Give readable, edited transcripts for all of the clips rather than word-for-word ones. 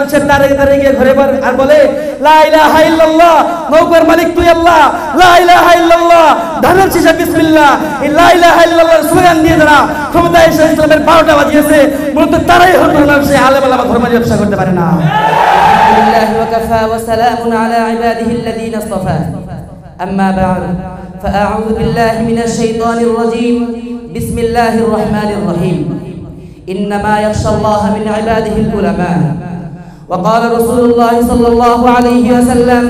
মানুষের দাঁড়িয়ে দাঁড়িয়ে গিয়ে ঘরে আর বলে লা ইলাহা ইল্লাল্লাহ, নৌকার মালিক তুই আল্লাহ, লা ইলাহা ইল্লাল্লাহ, ধানের শীষে বিসমিল্লাহ, এই লা ইলাহা ইল্লাল্লাহর স্লোগান দিয়ে যারা ক্ষমতায় এসে ইসলামের 12টা বাজিয়েছে, মূলত তারাই হলো সে আলেম ওলামা ধর্ম ব্যবসা করতে পারে না। আলহামদুলিল্লাহ ওয়া কাফা ওয়া সালামুন আলা ইবাদিহি আল্লাযীনা ইসতাফা, আম্মা বা'দ, ফাআউযু বিল্লাহি মিনাশ শাইতানির রাজীম, বিসমিল্লাহির রাহমানির রহিম। ইন্নামা ইয়াখশাল্লাহা মিন ইবাদিহিল উলামা। وقال رسول الله صلى الله عليه وسلم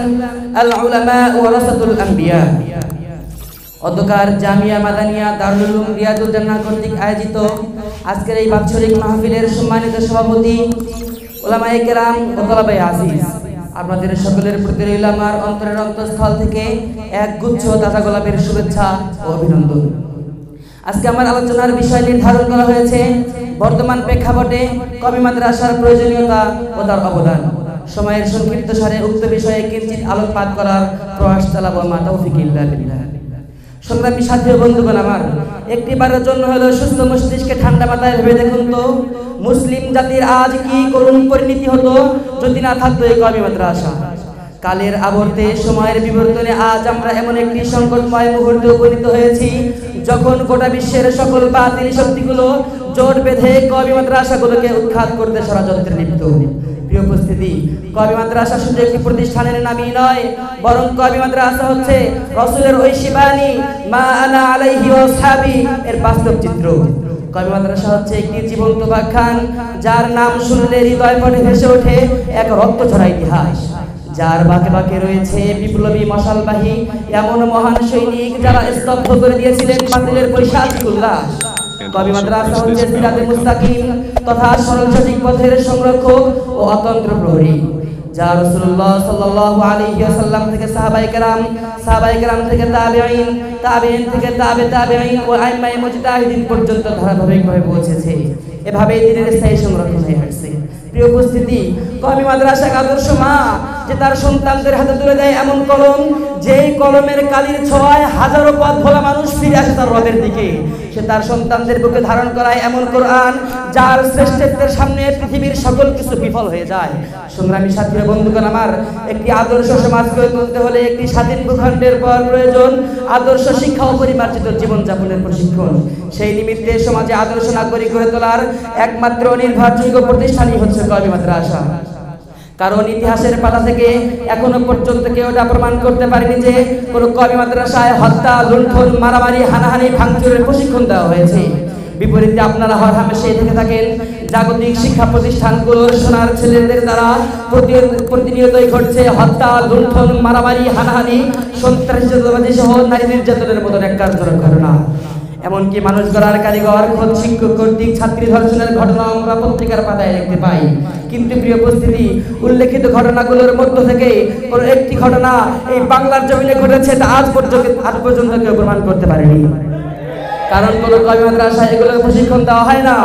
العلماء ورثة الأنبياء। অধ্যকার জামিয়া মাদানিয়া দারুল উলুম রিয়াদুল জান্নাহ কর্তৃক আয়োজিত আজকের এই বাৎসরিক মাহফিলের সম্মানিত সভাপতি উলামায়ে কেরাম ও তলাবায়ে আজিজ, আপনাদের সকলের প্রতি রইল আমার অন্তরের অন্তঃস্থল থেকে এক গুচ্ছ তাজা গোলাপের শুভেচ্ছা ও অভিনন্দন। আজকে আমার আলোচনার বিষয় নির্ধারণ করা হয়েছে বর্তমান প্রেক্ষাপটে কওমি মাদ্রাসার প্রয়োজনীয়তা ও তার অবদান। সময়ের সংক্ষিপ্ত সারে উক্ত বিষয়ে কিঞ্চিত আলোকপাত করার প্রয়াস চালাবো, মা তৌফিক ইল্লা বিল্লাহ। সংগ্রামী সাথী ও বন্ধুগণ আমার, একটিবারের জন্য হলো সুস্থ মস্তিষ্কে ঠান্ডা মাথায় ভেবে দেখুন তো, মুসলিম জাতির আজ কি করুণ পরিণতি হতো যদি না থাকতো এই কওমি মাদ্রাসা। কালের আবর্তে সময়ের বিবর্তনে আজ আমরা এমন একটি সংকটময় মুহূর্তে উপনীত হয়েছি যখন গোটা বিশ্বের সকল বাতিল শক্তিগুলো জোট বেঁধে কওমি মাদ্রাসাগুলোকে উৎখাত করতে ষড়যন্ত্রে লিপ্ত। প্রিয় উপস্থিতি, কওমি মাদ্রাসা শুধু একটি প্রতিষ্ঠানের নামই নয়, বরং কওমি মাদ্রাসা হচ্ছে রাসূলের ঐশী বাণী মা আনা আলাইহি ওয়া আসহাবি এর বাস্তব চিত্র। কওমি মাদ্রাসা হচ্ছে একটি জীবন্ত ব্যাখ্যান, যার নাম শুনলে হৃদয় পটে ভেসে ওঠে এক রক্তঝরা ইতিহাস, যার বাঁকে বাঁকে রয়েছে বিপ্লবী মশালবাহী এমন মহান সৈনিক যারা স্তব্ধ করে দিয়েছিলেন বাতিলের পৈশাচিক উল্লাস। কওমি মাদ্রাসা হচ্ছে সিরাতে মুস্তাকিম তথা সরল সঠিক পথের সংরক্ষক ও অতন্ত্র প্রহরী, যা রাসূলুল্লাহ সাল্লাল্লাহু আলাইহি ওয়াসাল্লাম থেকে সাহাবায়ে কেরাম থেকে তাবেঈন, তাবেঈন থেকে তাবেঈন ও আইম্মায়ে মুজতাহিদিন পর্যন্ত ধারাবাহিকভাবে পৌঁছেছে। এভাবেই দিনের স্থায়ী সংরক্ষণ হয়ে আসছে। প্রিয় উপস্থিতি, কওমি মাদ্রাসা আদর্শ মা যে তার সন্তানদের হাতে তুলে দেয় এমন কলম, যেই কলমের কালির ছোঁয়ায় হাজারো পথ ভোলা মানুষ ফিরে আসে তার রবের দিকে। সে তার সন্তানদের বুকে ধারণ করায় এমন কোরআন, যার শ্রেষ্ঠত্বের সামনে পৃথিবীর সকল কিছু বিফল হয়ে যায়। সংগ্রামী সাথী ও বন্ধুগণ আমার, একটি আদর্শ সমাজ গড়ে তুলতে হলে একটি স্বাধীন ভূখণ্ডের পর প্রয়োজন আদর্শ শিক্ষা ও পরিমার্জিত জীবনযাপনের প্রশিক্ষণ। সেই নিমিত্তে সমাজে আদর্শ নাগরিক গড়ে তোলার একমাত্র নির্ভরযোগ্য প্রতিষ্ঠানই হচ্ছে কওমি মাদ্রাসা। কারণ ইতিহাসের পাতা থেকে এখনো পর্যন্ত কেউ এটা প্রমাণ করতে পারেনি যে কোনো কওমি মাদ্রাসায় হত্যা, লুণ্ঠন, মারামারি, হানাহানি, ভাঙচুরের প্রশিক্ষণ দেওয়া হয়েছে। বিপরীতে আপনারা হরহামেশাই দেখে থাকেন জাগতিক শিক্ষা প্রতিষ্ঠানগুলোর সোনার ছেলেদের দ্বারা প্রতিনিয়তই ঘটছে হত্যা, লুণ্ঠন, মারামারি, হানাহানি, সন্ত্রাসবাদী সহ নারী নির্যাতনের মতো ন্যাক্কারজনক ঘটনা। এমনকি মানুষ গড়ার কারিগর, খোদ শিক্ষক কর্তৃক ছাত্রী ধর্ষণের ঘটনা আমরা পত্রিকার পাতায় দেখতে পাই। কিন্তু প্রিয় উপস্থিতি, উল্লেখিত ঘটনাগুলোর মধ্য থেকে কোনো একটি ঘটনা এই বাংলার জমিনে ঘটেছে তা আজ পর্যন্ত কেউ প্রমাণ করতে পারেনি। কারণ কোনো কওমি মাদ্রাসায় এগুলোর প্রশিক্ষণ দেওয়া হয় না,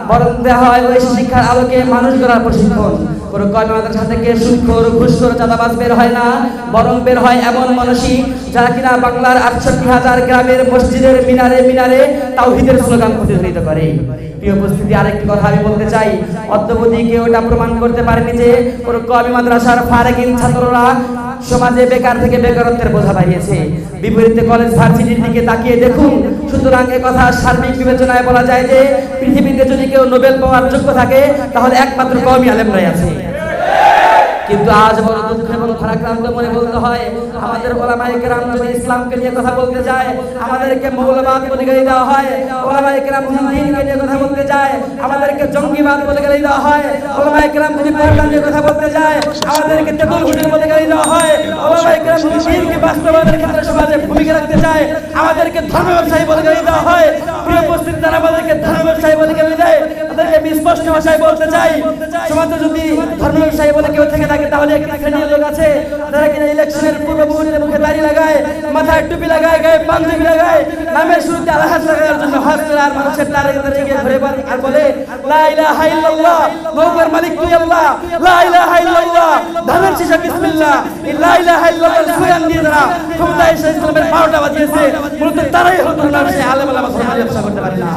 বরং দেওয়া হয় ওই শিক্ষার আলোকে মানুষ গড়ার প্রশিক্ষণ। কোনো কওমি মাদ্রাসা থেকে সুদখোর, ঘুষখোর, চাঁদাবাজ বের হয় না, বরং বের হয় এমন মানুষই যারা কিনা বাংলার ৬৮,০০০ গ্রামের মসজিদের মিনারে তাওহীদের স্লোগান প্রতিধ্বনিত করে। প্রিয় উপস্থিতি, আরেকটি কথা আমি বলতে চাই, অদ্যাবধি কেউ এটা প্রমাণ করতে পারেনি যে কোনো কওমি মাদ্রাসার ফারাকিন ছাত্ররা সমাজে বেকার থেকে বেকারত্বের বোঝা বাড়িয়েছে। বিপরীতে কলেজ ভার্সিটির দিকে তাকিয়ে দেখুন। সুতরাং কথা সার্বিক বিবেচনায় বলা যায় যে পৃথিবীতে যদি কেউ নোবেল পাওয়ার যোগ্য থাকে তাহলে একমাত্র কওমি আলেমরাই আছে। কিন্তু আজ বড় দুঃখ এবং ভারাক্রান্ত মনে বলতে হয়, আমাদের ওলামায়ে কেরাম যদি ইসলামকে নিয়ে কথা বলতে যায় আমাদেরকে মৌলবাদ বলে গালি দেওয়া হয়, ওলামায়ে কেরাম যদি দ্বীনকে নিয়ে কথা বলতে যায় আমাদেরকে জঙ্গিবাদ বলে গালি দেওয়া হয়, ওলামায়ে কেরাম যদি পর্দা নিয়ে কথা বলতে যায় আমাদেরকে তেতুল হুজুর বলে গালি দেওয়া হয়, ওলামায়ে কেরাম যদি দ্বীনকে বাস্তবায়নের ক্ষেত্রে সমাজে ভূমিকা রাখতে চায় আমাদেরকে ধর্ম ব্যবসায়ী বলে গালি দেওয়া হয়। প্রিয় উপস্থিতি, যারা আমাদেরকে ধর্ম ব্যবসায়ী বলে গালি দেয় তাদেরকে আমি স্পষ্ট ভাষায় বলতে চাই, সমাজে যদি ধর্ম ব্যবসায়ী বলে কেউ থেকে থাকে তাহলে একটি শ্রেণীর লোক আছে যারা কিনা ইলেকশনের পূর্ব মুহূর্তে মুখে দাড়ি লাগায়, মাথায় টুপি লাগায়, গায়ে পাঞ্জাবি লাগায়, নামের শুরুতে আলহাজ লাগানোর জন্য হজ করে আর মানুষের দাঁড়িয়ে গিয়ে ঘরে আর বলে লা ইলাহা ইল্লাল্লাহ, নৌকার মালিক তুই আল্লাহ, লা ইলাহা ইল্লাল্লাহ, ধানের শীষে বিসমিল্লাহ, এই লা ইলাহা ইল্লাল্লাহর স্লোগান দিয়ে যারা ক্ষমতায় এসে ইসলামের 12টা বাজিয়েছে, মূলত তারাই হলো সে আলেম ওলামা ধর্ম ব্যবসা করতে পারে না।